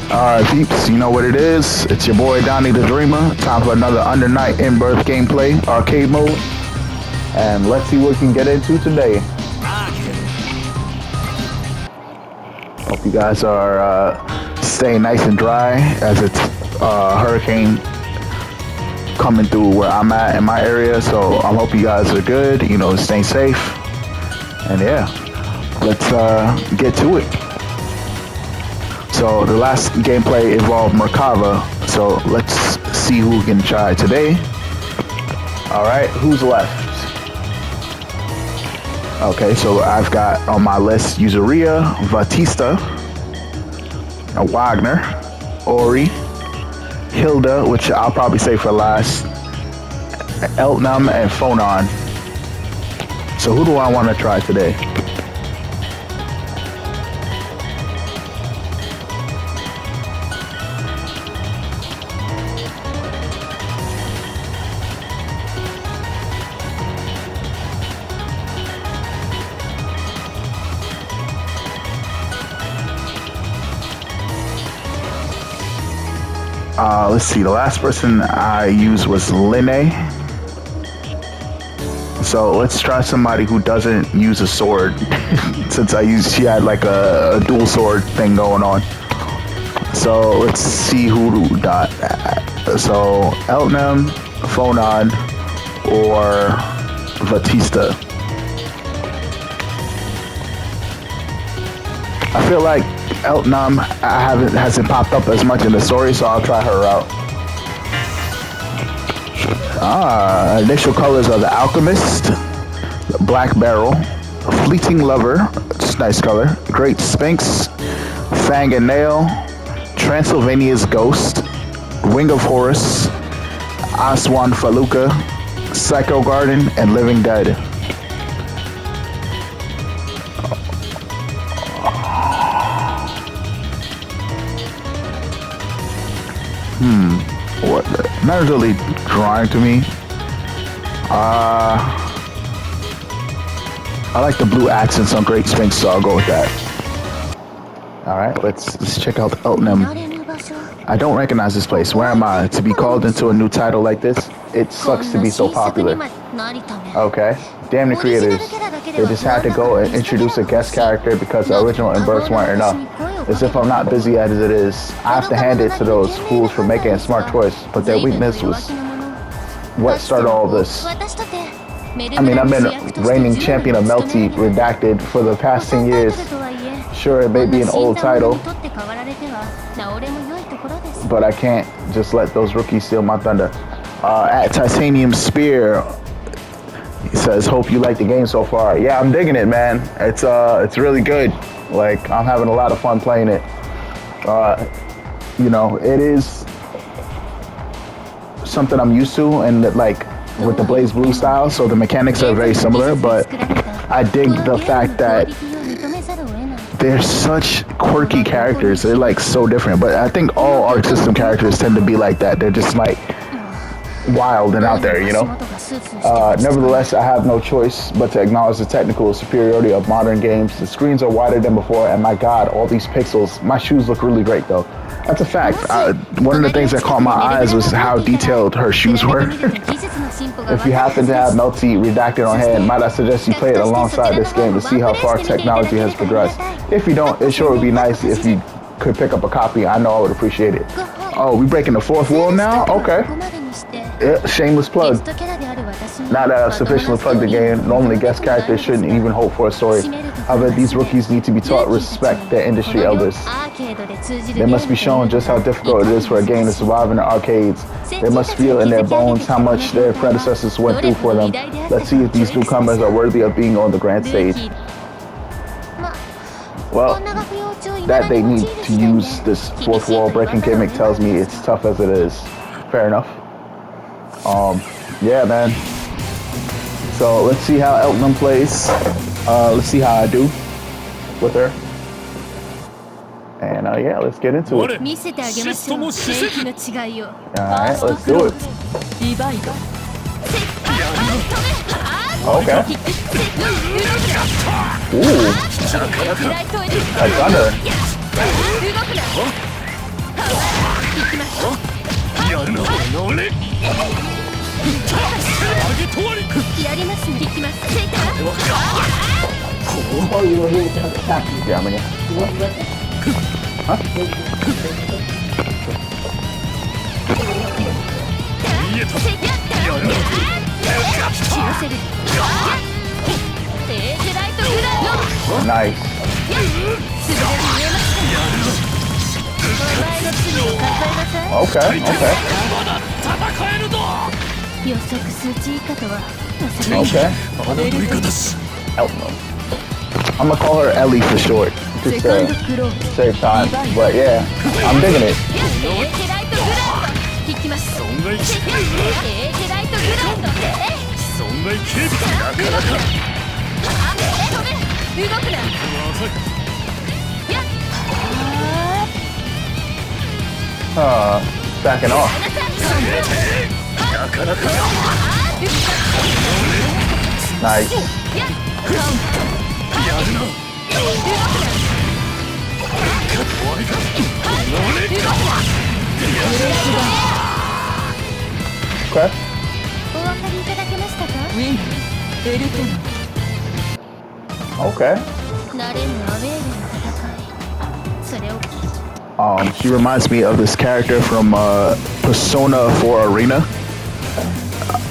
Alright, peeps, you know what it is. It's your boy Donnie the Dreamer. Time for another Under Night in Birth gameplay, arcade mode. And let's see what we can get into today. Hope you guys are staying nice and dry as it's hurricane coming through where I'm at in my area. So I hope you guys are good, staying safe. And yeah, let's get to it. So the last gameplay involved Merkava, so let's see who can try today. Alright, who's left? Okay, so I've got on my list Usuria, Batista, Wagner, Ori, Hilda, which I'll probably say for last, Eltnum, and Phonon. So who do I want to try today? Let's see, the last person I used was Linne. So let's try somebody who doesn't use a sword since she had like a dual sword thing going on. So let's see who got that. So Eltnum, Phonon, or Batista. I feel like Eltnum hasn't popped up as much in the story, so I'll try her out. Initial colors are the Alchemist, Black Barrel, Fleeting Lover, it's a nice color, Great Sphinx, Fang and Nail, Transylvania's Ghost, Wing of Horus, Aswan Faluka, Psycho Garden, and Living Dead. What? Not really drawing to me. I like the blue accents on Great Sphinx, so I'll go with that. Alright, let's check out Eltnum. I don't recognize this place. Where am I? To be called into a new title like this? It sucks to be so popular. Okay. Damn the creators. They just had to go and introduce a guest character because the original inverts weren't enough. As if I'm not busy as it is. I have to hand it to those fools for making a smart choice, but their weakness was what started all this. I mean, I've been reigning champion of Melty Redacted for the past 10 years. Sure, it may be an old title, but I can't just let those rookies steal my thunder. At Titanium Spear, he says, hope you like the game so far. Yeah, I'm digging it, man. It's really good. Like, I'm having a lot of fun playing it. It is something I'm used to, and like with the Blaze Blue style, so the mechanics are very similar, but I dig the fact that they're such quirky characters. They're like so different, but I think all Arc System characters tend to be like that. They're just like wild and out there, Nevertheless, I have no choice but to acknowledge the technical superiority of modern games. The screens are wider than before, and my god, all these pixels. My shoes look really great though. That's a fact. One of the things that caught my eyes was how detailed her shoes were. If you happen to have Melty Redacted on hand, might I suggest you play it alongside this game to see how far technology has progressed. If you don't, it sure would be nice if you could pick up a copy. I know I would appreciate it. Oh, we breaking the fourth wall now? Okay. Yeah, shameless plug. Now that I've sufficiently plugged the game, normally guest characters shouldn't even hope for a story. However, these rookies need to be taught respect their industry elders. They must be shown just how difficult it is for a game to survive in the arcades. They must feel in their bones how much their predecessors went through for them. Let's see if these newcomers are worthy of being on the grand stage. Well, that they need to use this fourth wall breaking gimmick tells me it's tough as it is. Fair enough. Yeah, man. So let's see how Eltnum plays. Let's see how I do with her. And yeah, let's get into it. Alright, let's do it. Okay. Ooh. A thunder. Yeah, I'm gonna. Huh? Nice. Okay, okay. Okay. Eltnum. I'm gonna call her Ellie for short, just to save time. But yeah, I'm digging it. Backing off. Nice. Okay. Okay. She reminds me of this character from Persona 4 Arena,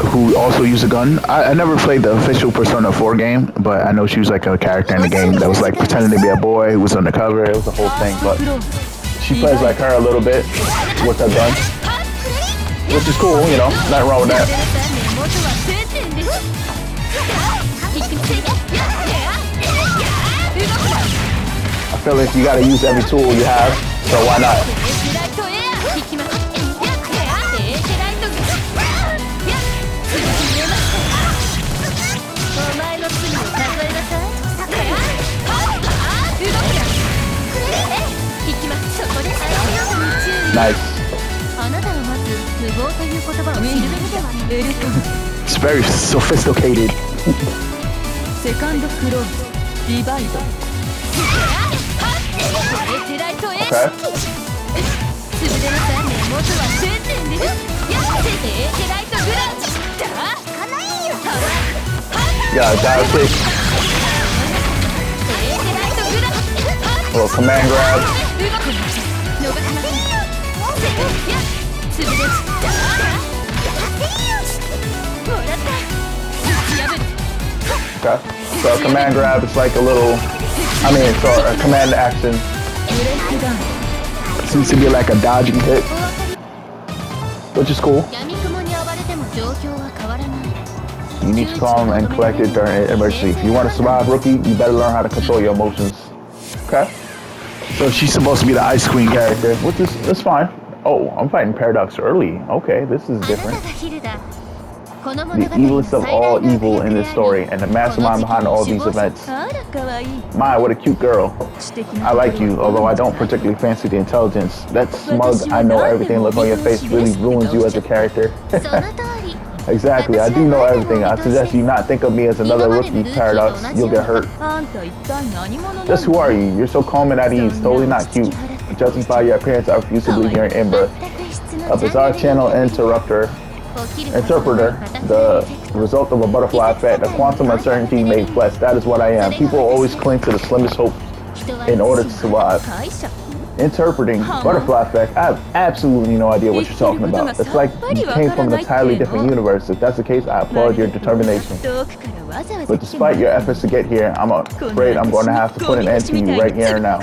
who also used a gun. I never played the official Persona 4 game, but I know she was like a character in the game that was like pretending to be a boy who was undercover. It was a whole thing, but she plays like her a little bit with her gun, which is cool, you know, nothing wrong with that. I feel like you gotta use every tool you have, so why not? Nice. It's very sophisticated. Okay. Yeah, dive kick. A little command grab. Okay. So a command grab is like a little, so a command action seems to be like a dodging hit, which is cool. You need to calm and collect it during an emergency. If you want to survive, rookie, you better learn how to control your emotions. Okay. So she's supposed to be the Ice Queen character, which is that's fine. Oh, I'm fighting Paradox early. Okay, this is different. The evilest of all evil in this story, and the mastermind behind all these events. My, what a cute girl. I like you, although I don't particularly fancy the intelligence. That smug, I know everything look on your face really ruins you as a character. Exactly, I do know everything. I suggest you not think of me as another rookie, Paradox. You'll get hurt. Just who are you? You're so calm and at ease, totally not cute. Judging by your appearance, I refuse to believe you're an inbred. A bizarre channel interpreter, the result of a butterfly effect, a quantum uncertainty made flesh. That is what I am. People always cling to the slimmest hope in order to survive. Interpreting butterfly effect, I have absolutely no idea what you're talking about. It's like you came from an entirely different universe. If that's the case, I applaud your determination. But despite your efforts to get here, I'm afraid I'm going to have to put an end to you right here and now.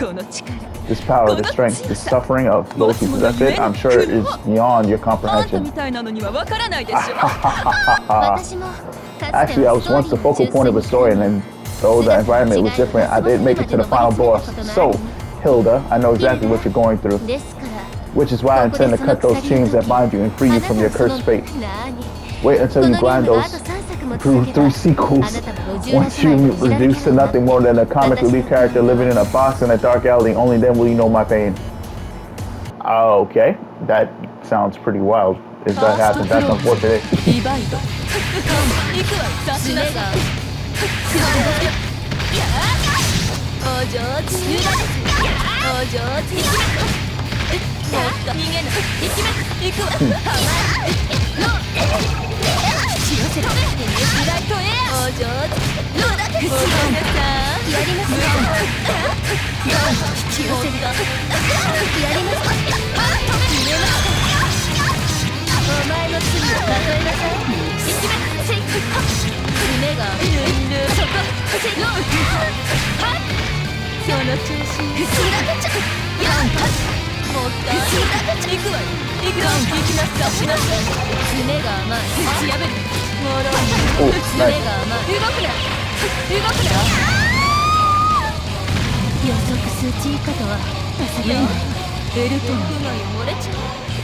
This power, this strength, this suffering of those who possess it, I'm sure it is beyond your comprehension. Actually, I was once the focal point of a story, and then though the environment was different, I did make it to the final boss. So, Hilda, I know exactly what you're going through, which is why I intend to cut those chains that bind you and free you from your cursed fate. Wait until you grind those through 3 sequels. Once you reduce to nothing more than a comic relief character living in a box in a dark alley, only then will you know my pain. Okay, that sounds pretty wild. If that happens, that's unfortunate.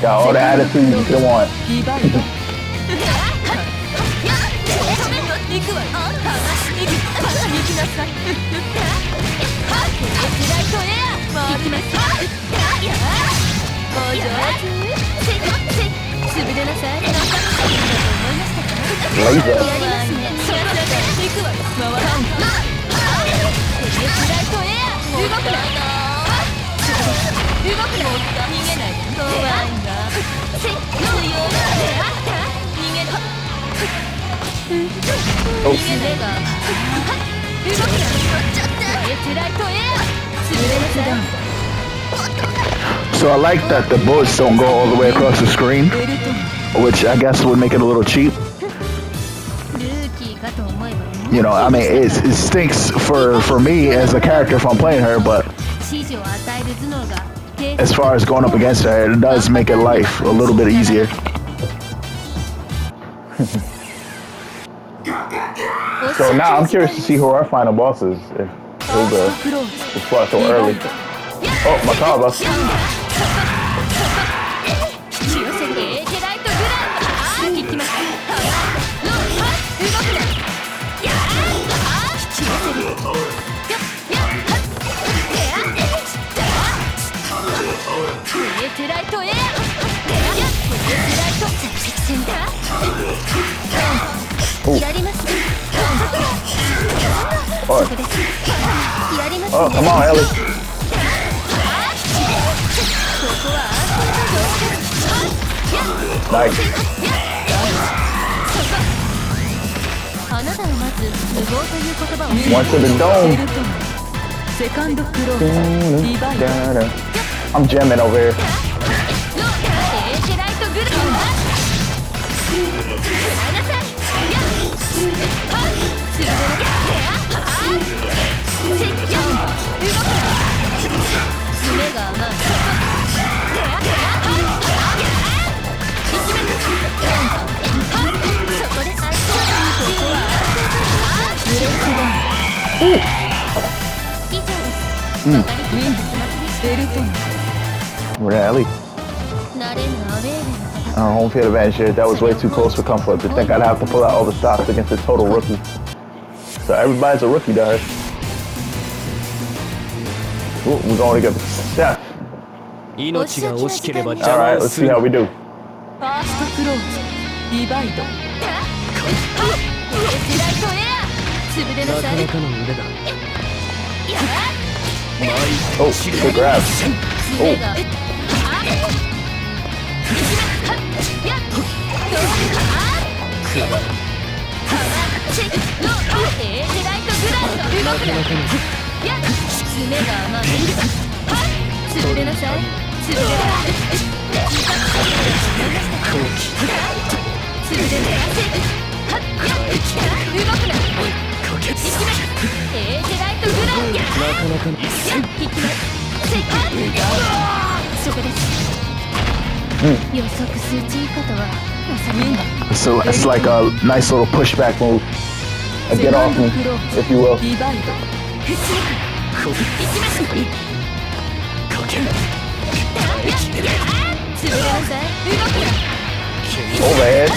Got all the attitude you could want. So I like that the bullets don't go all the way across the screen, which I guess would make it a little cheap. You know, I mean, it stinks for me as a character if I'm playing her, but as far as going up against her, it does make it life a little bit easier. So now I'm curious to see who our final boss is. If it's fought so early. Oh, my combo. Oh, come on, Ellie. Nice. One to the dome. I'm jamming over here. Where's Ellie? Home field advantage here. That was way too close for comfort. To think I'd have to pull out all the stops against a total rookie. So everybody's a rookie to her. Ooh, we're going to get Steph. Alright, let's see how we do. Oh, good grab. Oh. So it's like a nice little pushback move. A get off me, if you will. Overhead.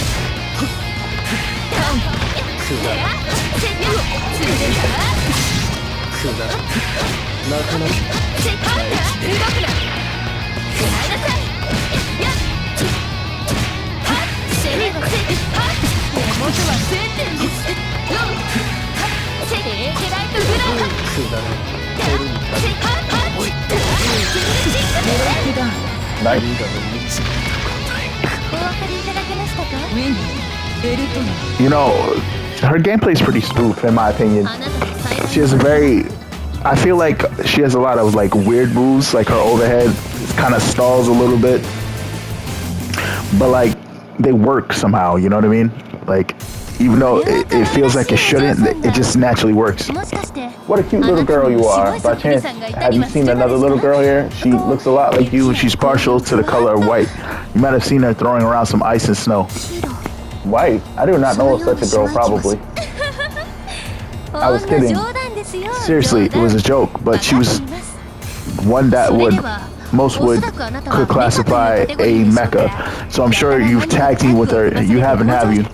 Nice. You know, her gameplay is pretty smooth in my opinion. She has a very, I feel like she has a lot of like weird moves, like her overhead kind of stalls a little bit, but like they work somehow, you know what I mean? Like, even though it feels like it shouldn't, it just naturally works. What a cute little girl you are. By chance, have you seen another little girl here? She looks a lot like you and she's partial to the color of white. You might have seen her throwing around some ice and snow. White? I do not know of such a girl, probably. I was kidding. Seriously, it was a joke, but she was one that most could classify a mecha. So I'm sure you've tag teamed with her. You haven't, have you?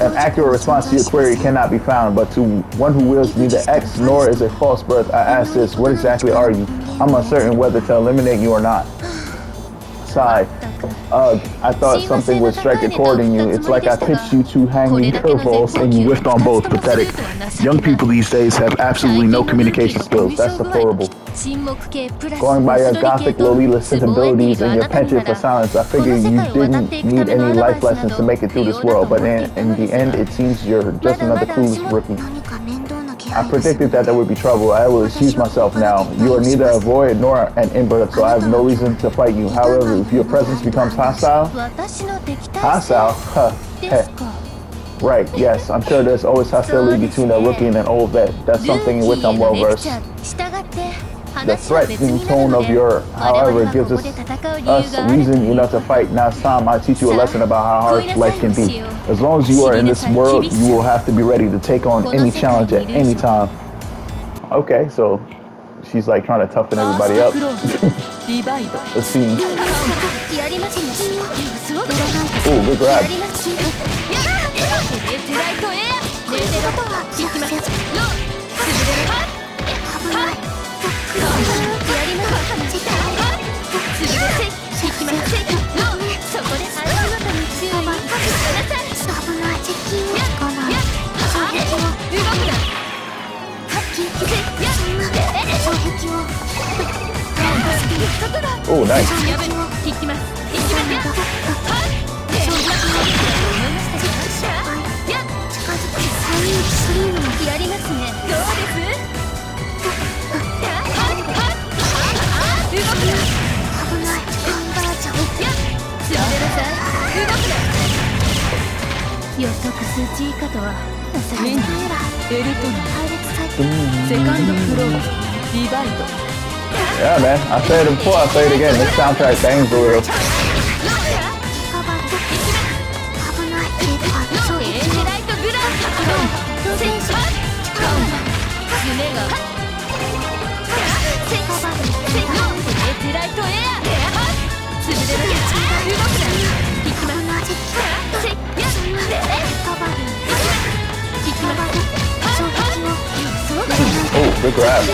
An accurate response to your query cannot be found, but to one who wields neither X nor is a false birth, I ask this: what exactly are you? I'm uncertain whether to eliminate you or not. Sigh. I thought something would strike a chord in you. It's like I pitched you two hanging curveballs and you whiffed on both. Pathetic. Young people these days have absolutely no communication skills. That's deplorable. Going by your gothic Lolita sensibilities and your penchant for silence, I figured you didn't need any life lessons to make it through this world, but in the end, it seems you're just another clueless rookie. I predicted that there would be trouble. I will excuse myself now. You are neither a void nor an invert, so I have no reason to fight you. However, if your presence becomes hostile... Hostile? Huh. Heh. Right, yes. I'm sure there's always hostility between a rookie and an old vet. That's something in which I'm well versed. The threatening tone of your, however, gives us reason enough to fight. Now it's time I teach you a lesson about how hard life can be. As long as you are in this world, you will have to be ready to take on any challenge at any time. Okay, so she's like trying to toughen everybody up. Let's see. Ooh, good grab. Oh, nice. Yeah, man. I said it before, I'll say it again. This soundtrack bangs for real. Oh, good grab.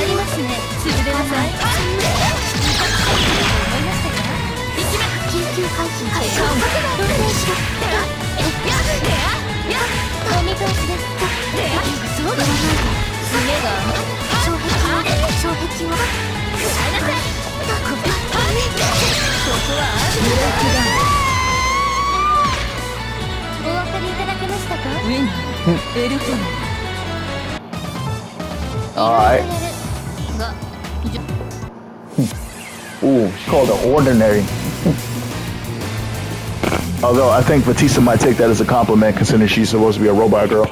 Alright. Ooh, she's called an ordinary. Although I think Batista might take that as a compliment considering she's supposed to be a robot girl.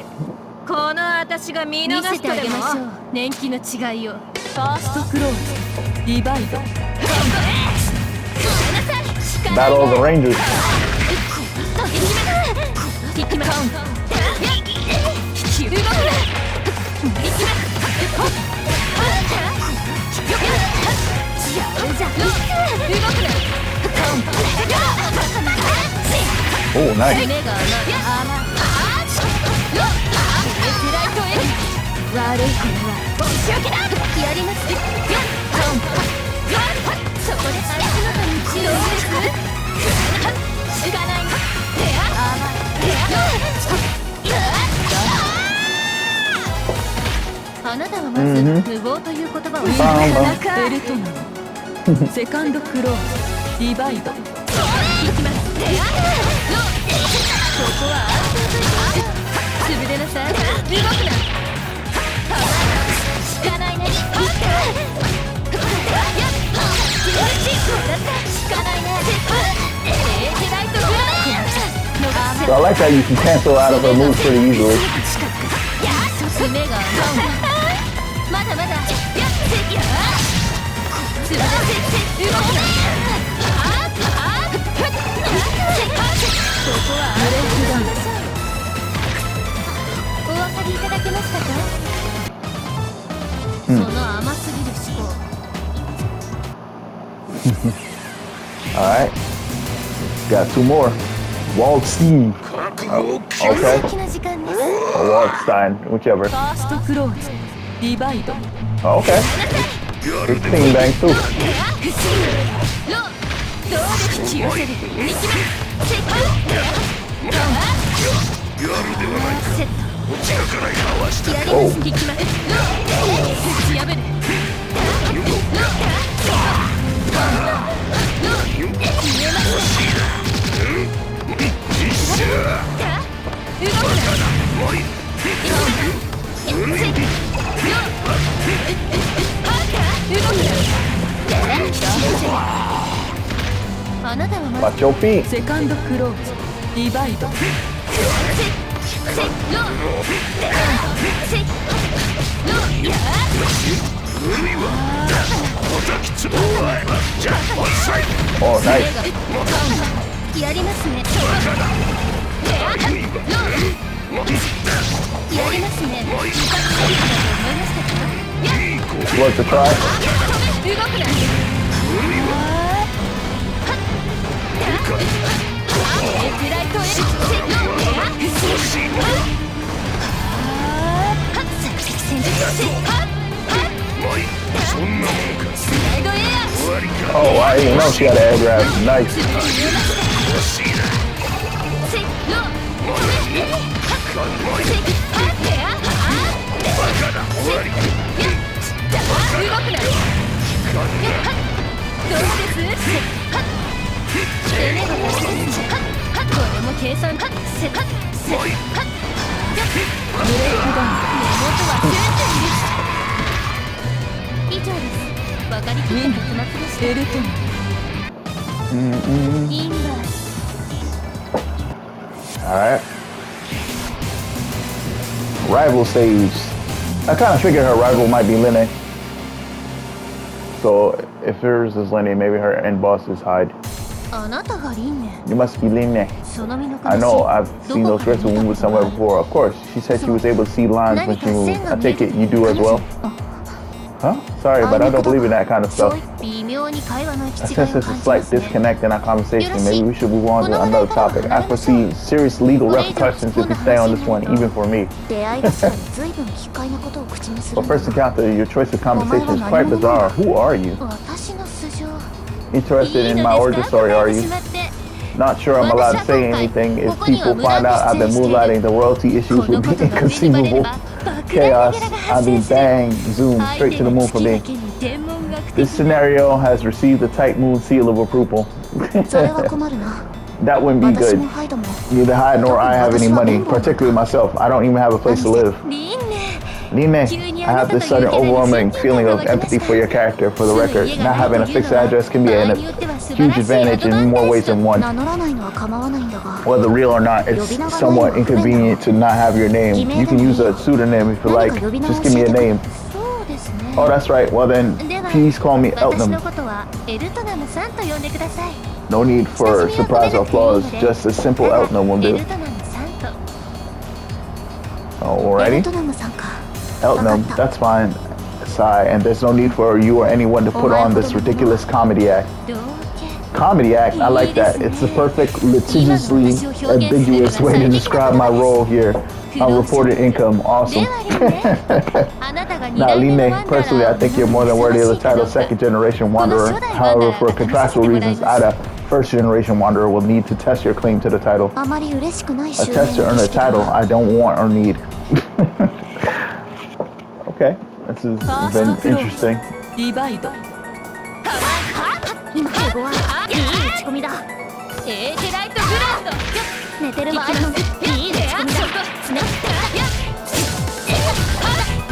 Battle of the Rangers. Oh, nice. So I like that you can cancel out of her moves pretty easily. Alright. Got two more. Waldstein. Okay. Or Waldstein, whichever. Okay. 16 bang too. Watch your feet. Oh, nice. Worth a try. Oh, I didn't know she had an air grab. Nice. Alright. Rival stage. I kind of figured her rival might be Linne. So if hers is Linne, maybe her end boss is Hyde. You must be Linne. I know, I've seen those wrestling moves somewhere before. Of course, she said she was able to see lines when she moved. I take it you do as well? Huh? Sorry, but I don't believe in that kind of stuff. I sense there's a slight disconnect in our conversation. Maybe we should move on to another topic. I foresee serious legal repercussions if you stay on this one, even for me. For first encounter, your choice of conversation is quite bizarre. Who are you? Interested in my origin story, are you? Not sure I'm allowed to say anything. If people find out I've been moonlighting, the royalty issues would be inconceivable. Chaos, I mean bang, zoom, straight to the moon for me. This scenario has received the tight moon seal of approval. That wouldn't be good. Neither Hyde nor I have any money, particularly myself. I don't even have a place to live. Linne, I have this sudden overwhelming feeling of empathy for your character. For the record, not having a fixed address can be a huge advantage in more ways than one. Whether real or not, it's somewhat inconvenient to not have your name. You can use a pseudonym if you like. Just give me a name. Oh, that's right. Well then, please call me Eltnum. No need for surprise or applause. Just a simple Eltnum will do. Alrighty. Eltnum, that's fine. Sigh, and there's no need for you or anyone to put on this ridiculous comedy act. Comedy act, I like that. It's the perfect, litigiously ambiguous way to describe my role here. Unreported income, awesome. Now, Linne, personally, I think you're more than worthy of the title second generation wanderer. However, for contractual reasons, Ida, first generation wanderer, will need to test your claim to the title. A test to earn a title I don't want or need. Okay, this has been interesting. 寝てる場合いいね。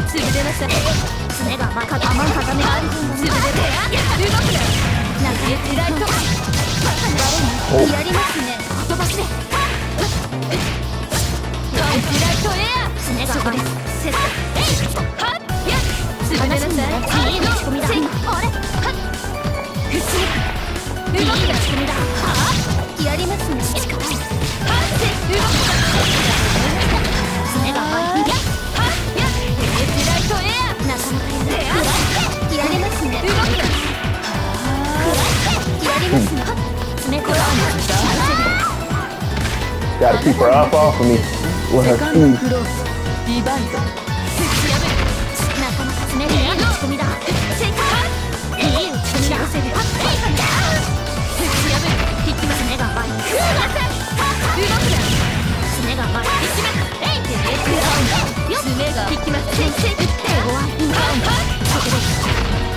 つぶれました。すねが甘かった。甘かったね。つぶれて。動くな。中へフライト。やりますね。飛ばしで。フライトエア。すねが甘い。セット。はっ。つぶれなさい。いいね。仕込みだ。あれ。はっ。ふっしり。動くな。仕込みだ。はっ。やりますね。力。はっ。動くな。すねが甘い。はっ。フライトエア。なかなかやりますね。動くな。やりますね。冷たい。Gotta keep her up off of me with her speed. リバイド。なかなか冷たい。打ち込みだ。正解。いい打ち込みだ。せる。打ち破る。引きますねが甘い。動くな。爪が甘い。引きます。爪が引きます。先生。打って終わり。そこです。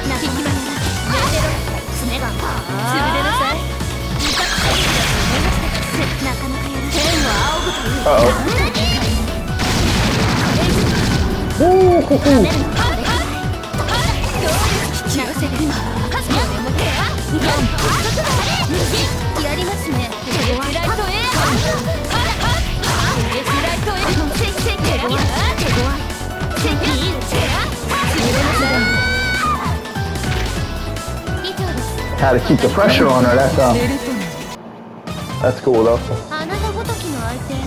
な引きます。やめろ。爪が甘い。潰れなさい。なかなかやる。天は仰ぐという。Woo! やりますね。Had to keep the pressure on her, that's cool though.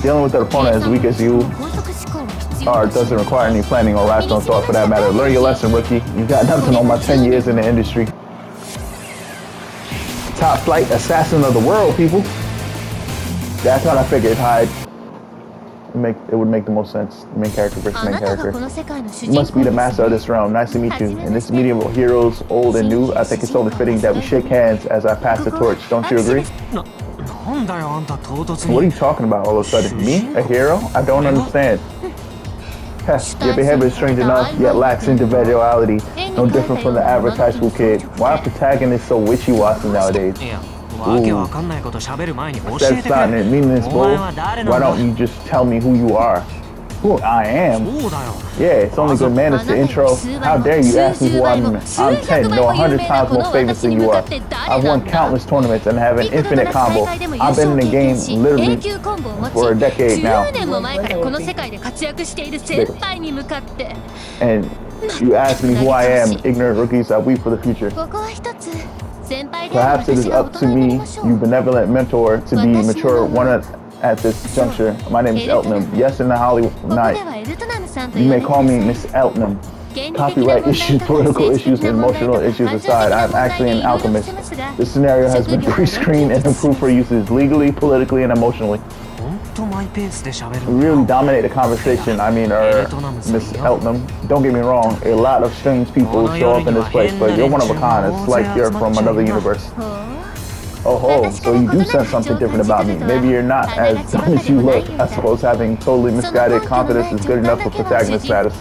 Dealing with an opponent as weak as you doesn't require any planning or rational thought for that matter. Learn your lesson, rookie. You got nothing on my 10 years in the industry. Top flight assassin of the world, people. That's what I figured. It would make the most sense. Main character versus main character. You must be the master of this realm. Nice to meet you. In this medium of heroes, old and new, I think it's only fitting that we shake hands as I pass the torch. Don't you agree? What are you talking about all of a sudden? Me? A hero? I don't understand. Your behavior is strange enough, yet lacks individuality. No different from the average high school kid. Why are protagonists so wishy-washy nowadays? Instead of starting at meaningless bull, why don't you just tell me who you are? Who I am? Yeah, it's only good manners to intro. How dare you ask me who I'm 10, no 100 times more famous than you are. I've won countless tournaments and have an infinite combo. I've been in the game literally for a decade now. And you ask me who I am, ignorant rookies, I weep for the future. Perhaps it is up to me, you benevolent mentor, to be mature one at this juncture. My name is Eltnum. Yes, in the Hollywood night. You may call me Miss Eltnum. Copyright issues, political issues, and emotional issues aside, I'm actually an alchemist. This scenario has been pre-screened and approved for uses legally, politically, and emotionally. We really dominate the conversation. I mean, Miss Eltnum. Don't get me wrong, a lot of strange people show up in this place, but you're one of a kind. It's like you're from another universe. Oh ho, so you do sense something different about me. Maybe you're not as dumb as you look. I suppose having totally misguided confidence is good enough for protagonist status.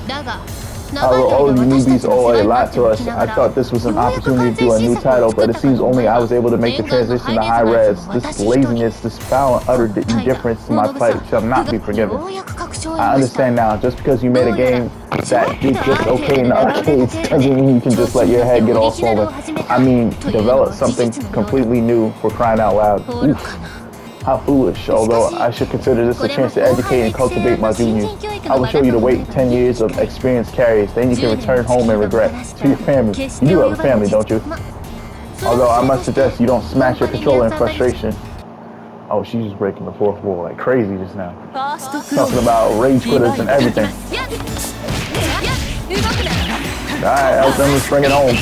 However, all of you newbies owe a lot to us. I thought this was an opportunity to do a new title, but it seems only I was able to make the transition to high res. This laziness, this foul and utter indifference to my plight shall not be forgiven. I understand now, just because you made a game that did just okay in the arcades doesn't mean you can just let your head get all swollen. I mean, develop something completely new, for crying out loud. Oof. How foolish, although I should consider this a chance to educate and cultivate my juniors. I will show you the weight 10 years of experience carries, then you can return home and regret. To your family. You do have a family, don't you? Although I must suggest you don't smash your controller in frustration. Oh, she's just breaking the fourth wall like crazy just now. Talking about rage quitters and everything. Alright, Eltnum, let's bring it home.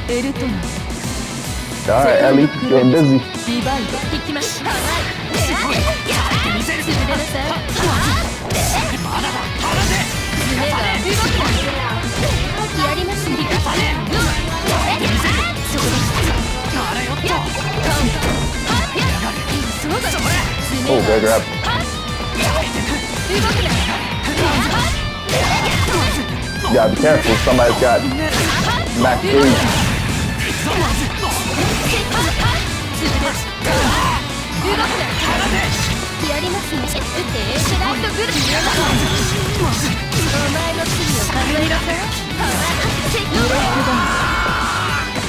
エルトム Alright, Ellie, getting busy. ディバイド引きます潰れなさいまだだ胸が動くなやりますリカそこですカウンターそうだそれ Oh, Beggar up. 動くな You gotta be careful. Somebody's got max gauge. やりますね。エースライトグルお前の罪を考えなさい。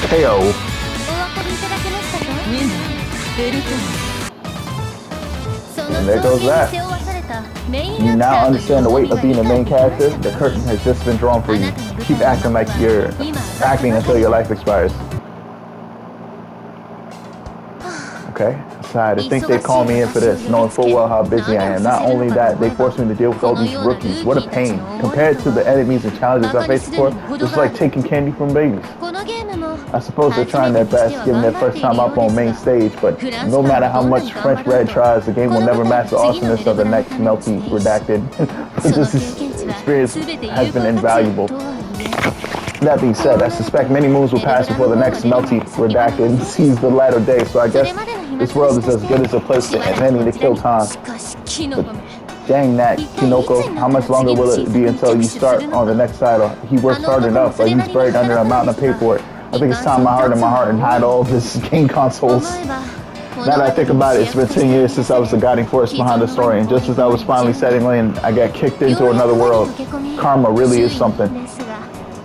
KO. お分かりいただけましたか？みんなベルトム。その And there goes that. 背負わされたメイン You アクタ now ーの understand the weight of being a main character. The curtain has just been drawn for you. Keep acting like you're acting until your life expires. Okay, decided to think they called me in for this, knowing full well how busy I am. Not only that, they forced me to deal with all these rookies. What a pain. Compared to the enemies and challenges I faced before, this is like taking candy from babies. このゲームも I suppose they're trying their best, giving their first time up on main stage, but no matter how much French Red tries, the game will never match the awesomeness of the next melty redacted. This experience has been invaluable. That being said, I suspect many moons will pass before the next melty redacted sees the light of day, so I guess this world is as good as a place for any to kill time. But dang that, Kinoko, how much longer will it be until you start on the next title? He works hard enough, but he's buried under a mountain of paperwork. I think it's time my heart in my heart and hide all of his game consoles. Now that I think about it, it's been 10 years since I was the guiding force behind the story, and just as I was finally settling in, I got kicked into another world. Karma really is something.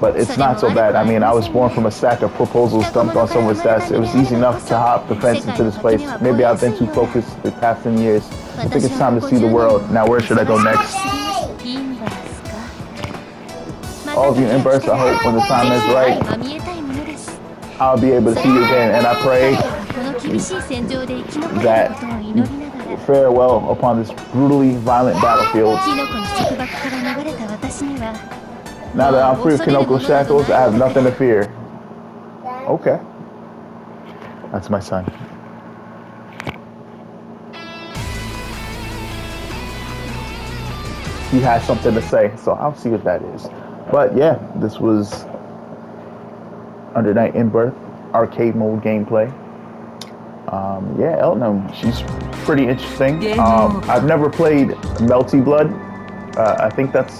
But it's not so bad. I mean, I was born from a stack of proposals dumped on someone's desk. It was easy enough to hop the fence into this place. Maybe I've been too focused the past 10 years. I think it's time to see the world. Now where should I go next? All of you Embers, I hope when the time is right, I'll be able to see you again. And I pray that farewell upon this brutally violent battlefield. Now that I'm free of Kinoko's shackles, I have nothing to fear. Okay. That's my son. He has something to say, so I'll see what that is. But yeah, this was Under Night in Birth arcade mode gameplay. Yeah, Eltnum, she's pretty interesting. I've never played Melty Blood. I think that's